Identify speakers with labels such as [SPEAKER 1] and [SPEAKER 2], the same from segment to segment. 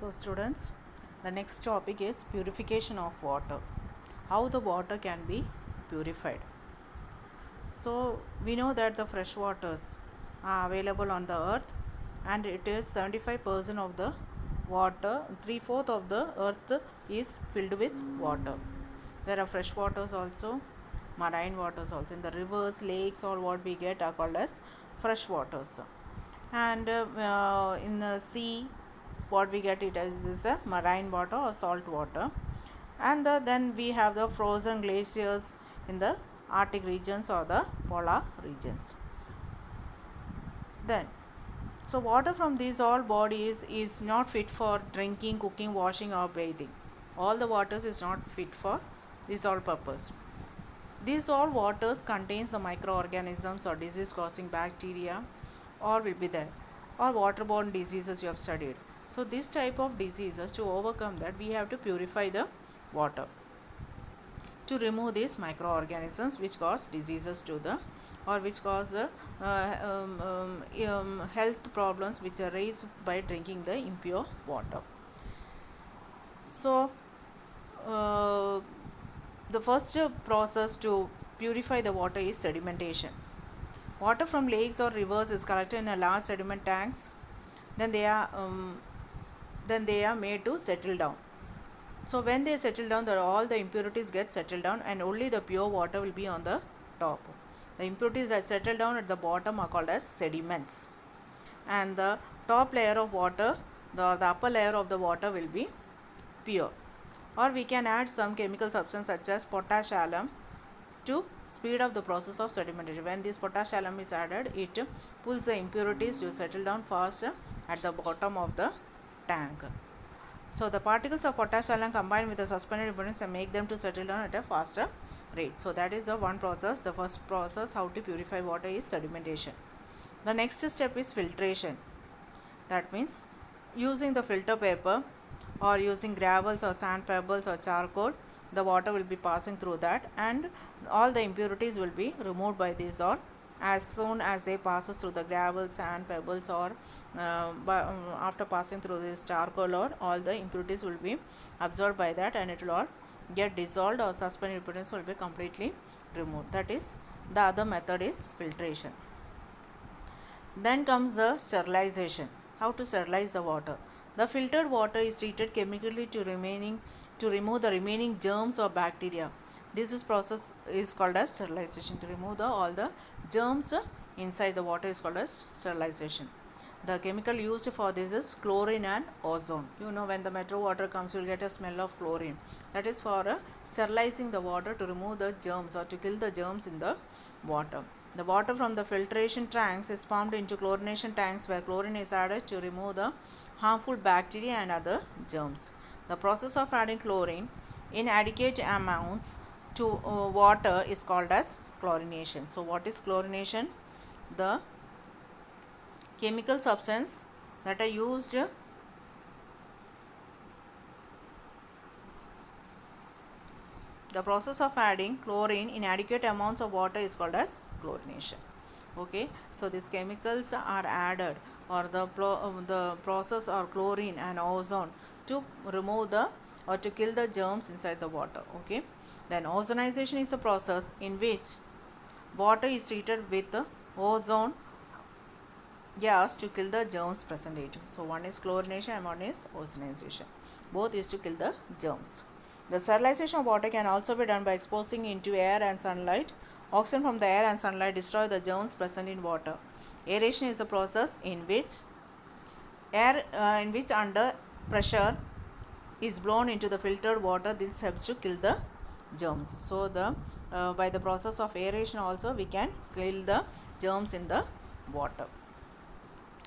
[SPEAKER 1] So students, the next topic is purification of water. How the water can be purified. So we know that the fresh waters are available on the earth, and it is 75% of the water, 3/4 of the earth is filled with water. There are fresh waters also, marine waters also. In the rivers, lakes, or what we get are called as fresh waters. And in the sea, what we get it as is a marine water or salt water. And then we have the frozen glaciers in the Arctic regions or the polar regions. Then, so water from these all bodies is not fit for drinking, cooking, washing, or bathing. All the waters is not fit for this all purpose. These all waters contains the microorganisms or disease causing bacteria or will be there, or waterborne diseases you have studied. So this type of diseases, to overcome that, we have to purify the water to remove these microorganisms which cause diseases to the, or which cause the health problems which are raised by drinking the impure water. So the first process to purify the water is sedimentation. Water from lakes or rivers is collected in a large sediment tanks. Then they are made to settle down. So when they settle down, all the impurities get settled down, and only the pure water will be on the top. The impurities that settle down at the bottom are called as sediments, and the top layer of water, the upper layer of the water will be pure. Or we can add some chemical substance such as potash alum to speed up the process of sedimentation. When this potash alum is added, it pulls the impurities to settle down faster at the bottom of the tank. So the particles of potash alum combine with the suspended impurities and make them to settle down at a faster rate. So that is the one process. The first process how to purify water is sedimentation. The next step is filtration. That means using the filter paper or using gravels or sand pebbles or charcoal, the water will be passing through that, and all the impurities will be removed by this all as soon as they passes through the gravel, sand, pebbles, or after passing through this charcoal, or all the impurities will be absorbed by that, and it will all get dissolved, or suspended impurities will be completely removed. That is, the other method is filtration. Then comes the sterilization. How to sterilize the water? The filtered water is treated chemically to remove the remaining germs or bacteria. This process is called as sterilization. To remove all the germs inside the water is called as sterilization. The chemical used for this is chlorine and ozone. You know, when the metro water comes, you will get a smell of chlorine. That is for sterilizing the water, to remove the germs or to kill the germs in the water. The water from the filtration tanks is pumped into chlorination tanks where chlorine is added to remove the harmful bacteria and other germs. The process of adding chlorine in adequate amounts to water is called as chlorination. So what is chlorination? The chemical substance that are used the process of adding chlorine in adequate amounts of water is called as chlorination. Okay, so these chemicals are added, or the process or chlorine and ozone to remove the or to kill the germs inside the water. Okay, then ozonization is a process in which water is treated with ozone gas to kill the germs present in it. So one is chlorination and one is ozonization. Both is to kill the germs. The sterilization of water can also be done by exposing into air and sunlight. Oxygen from the air and sunlight destroy the germs present in water. Aeration is a process in which air under pressure is blown into the filtered water. This helps to kill the germs. So by the process of aeration also we can kill the germs in the water.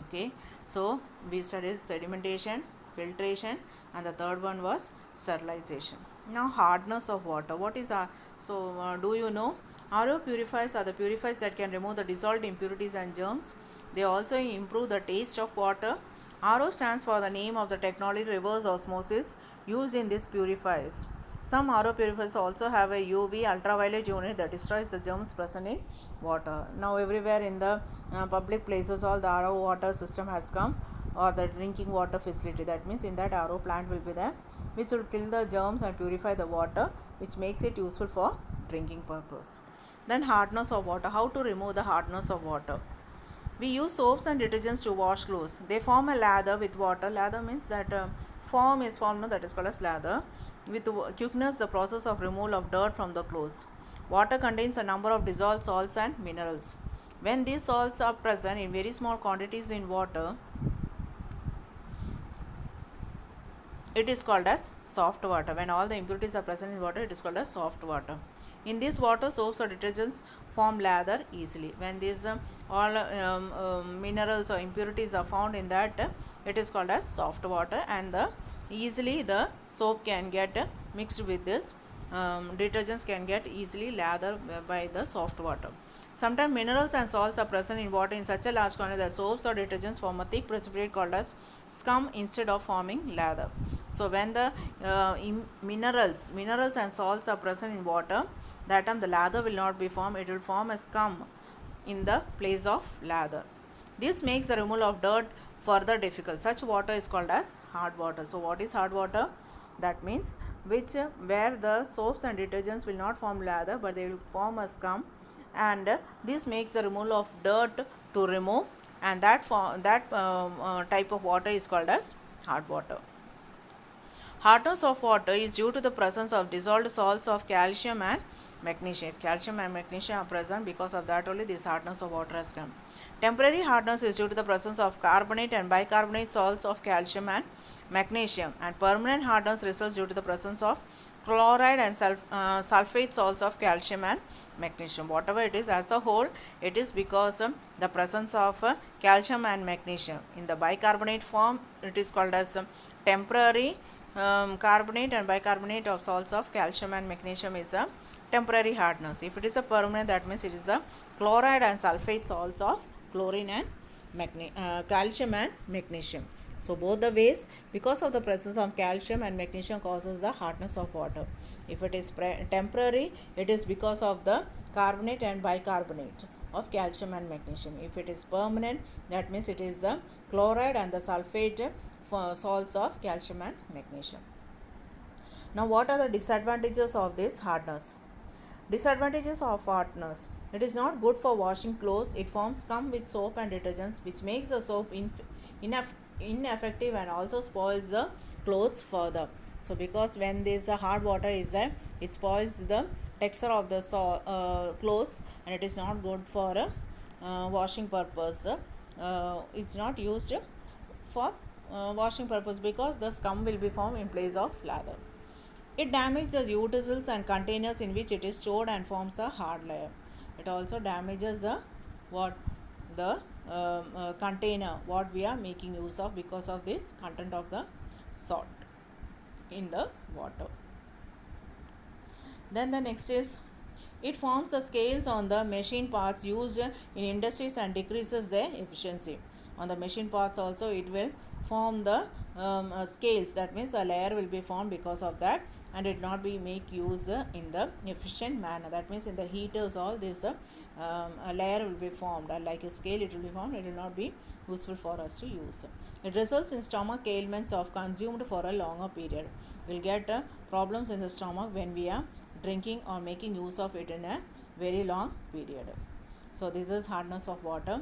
[SPEAKER 1] Okay, so we studied sedimentation, filtration, and the third one was sterilization. Now hardness of water. What is do you know? RO purifiers are the purifiers that can remove the dissolved impurities and germs. They also improve the taste of water. RO stands for the name of the technology, reverse osmosis, used in these purifiers. Some RO purifiers also have a UV ultraviolet unit that destroys the germs present in water. Now everywhere in the public places, all the RO water system has come. or the drinking water facility. That means in that RO plant will be there, which will kill the germs and purify the water, which makes it useful for drinking purpose. Then hardness of water. How to remove the hardness of water? We use soaps and detergents to wash clothes. They form a lather with water. Lather means that form is formed, no, that is called as lather. With quickness, the process of removal of dirt from the clothes. Water contains a number of dissolved salts and minerals. When these salts are present in very small quantities in water, it is called as soft water. When all the impurities are present in water, it is called as soft water. In this water, soaps or detergents form lather easily. When these all minerals or impurities are found in that, it is called as soft water, and easily the soap can get mixed with this. Detergents can get easily lather by the soft water. Sometimes minerals and salts are present in water in such a large quantity that soaps or detergents form a thick precipitate called as scum instead of forming lather. So when the minerals and salts are present in water, that time the lather will not be formed, it will form a scum in the place of lather. This makes the removal of dirt further difficult. Such water is called as hard water. So what is hard water? That means where the soaps and detergents will not form lather, but they will form a scum, and this makes the removal of dirt to remove, and that type of water is called as hard water. Hardness of water is due to the presence of dissolved salts of calcium and magnesium. If calcium and magnesium are present, because of that only this hardness of water has come. Temporary hardness is due to the presence of carbonate and bicarbonate salts of calcium and magnesium, and permanent hardness results due to the presence of chloride and sulfate salts of calcium and magnesium. Whatever it is, as a whole, it is because the presence of calcium and magnesium. In the bicarbonate form, it is called as temporary carbonate and bicarbonate of salts of calcium and magnesium is a temporary hardness. If it is a permanent, that means it is a chloride and sulfate salts of chlorine and calcium and magnesium. So both the ways, because of the presence of calcium and magnesium, causes the hardness of water. If it is temporary, it is because of the carbonate and bicarbonate of calcium and magnesium. If it is permanent, that means it is the chloride and the sulfate salts of calcium and magnesium. Now what are the disadvantages of this hardness? Disadvantages of hardness. It is not good for washing clothes. It forms scum with soap and detergents, which makes the soap ineffective and also spoils the clothes further. So because when this hard water is there, it spoils the texture of the clothes, and it is not good for washing purpose. It's not used for washing purpose because the scum will be formed in place of lather. It damages the utensils and containers in which it is stored and forms a hard layer. It also damages the container what we are making use of because of this content of the salt in the water. Then the next is, it forms the scales on the machine parts used in industries and decreases their efficiency. On the machine parts also it will form the scales, that means a layer will be formed because of that, and it not be make use in the efficient manner. That means in the heaters all this a layer will be formed, like a scale it will be formed, it will not be useful for us to use. It results in stomach ailments of consumed for a longer period. We'll get problems in the stomach when we are drinking or making use of it in a very long period. So this is hardness of water.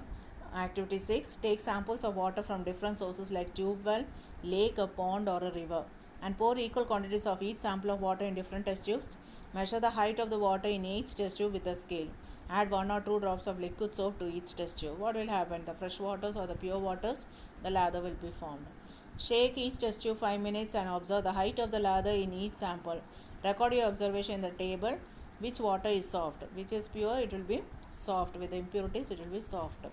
[SPEAKER 1] Activity 6. Take samples of water from different sources like tube well, lake, a pond or a river, and pour equal quantities of each sample of water in different test tubes. Measure the height of the water in each test tube with a scale. Add 1 or 2 drops of liquid soap to each test tube. What will happen? The fresh waters or the pure waters, the lather will be formed. Shake each test tube 5 minutes and observe the height of the lather in each sample. Record your observation in the table. Which water is soft? Which is pure? It will be soft. With the impurities, it will be soft.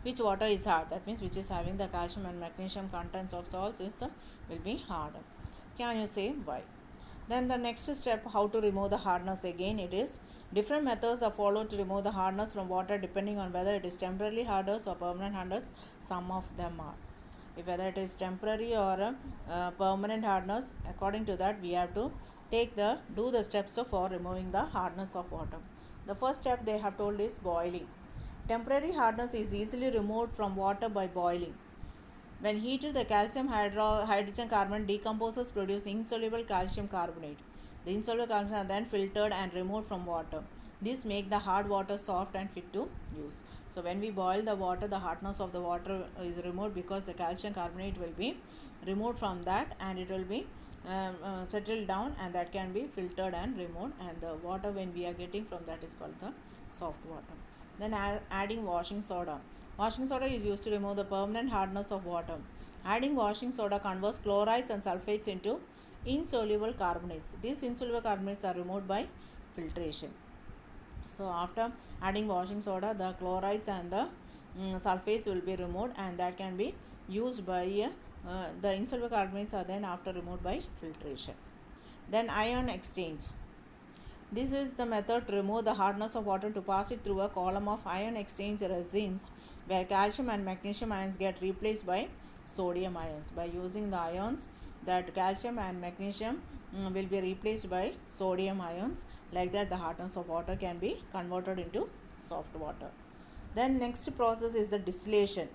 [SPEAKER 1] Which water is hard? That means which is having the calcium and magnesium contents of salts will be hard. Can you say why? Then the next step, how to remove the hardness. Again it is, different methods are followed to remove the hardness from water depending on whether it is temporary hardness or permanent hardness. Some of them are. If whether it is temporary or permanent hardness, according to that we have to do the steps for removing the hardness of water. The first step they have told is boiling. Temporary hardness is easily removed from water by boiling. When heated, the hydrogen carbon decomposes, producing insoluble calcium carbonate. The insoluble calcium are then filtered and removed from water. This makes the hard water soft and fit to use. So when we boil the water, the hardness of the water is removed because the calcium carbonate will be removed from that, and it will be settled down, and that can be filtered and removed, and the water when we are getting from that is called the soft water. Then adding washing soda. Washing soda is used to remove the permanent hardness of water. Adding washing soda converts chlorides and sulfates into insoluble carbonates. These insoluble carbonates are removed by filtration. So after adding washing soda, the chlorides and the sulfates will be removed, and that can be used by the insoluble carbonates are then after removed by filtration. Then ion exchange. This is the method to remove the hardness of water to pass it through a column of ion exchange resins, where calcium and magnesium ions get replaced by sodium ions. By using the ions, that calcium and magnesium will be replaced by sodium ions. Like that, the hardness of water can be converted into soft water. Then next process is the distillation.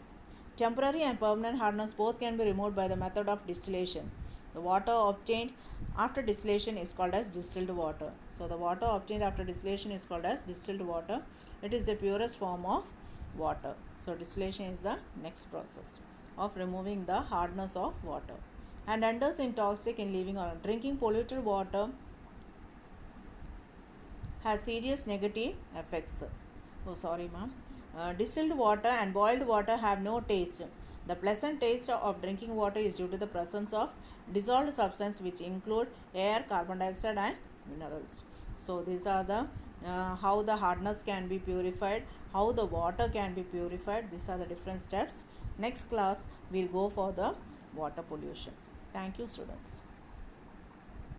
[SPEAKER 1] Temporary and permanent hardness both can be removed by the method of distillation. The water obtained after distillation is called as distilled water. So the water obtained after distillation is called as distilled water. It is the purest form of water. So distillation is the next process of removing the hardness of water. And renders it toxic in living organisms. Drinking polluted water has serious negative effects. Oh, sorry, ma'am. Distilled water and boiled water have no taste. The pleasant taste of drinking water is due to the presence of dissolved substance, which include air, carbon dioxide, and minerals. So these are the how the hardness can be purified, how the water can be purified. These are the different steps. Next class we'll go for the water pollution. Thank you, students.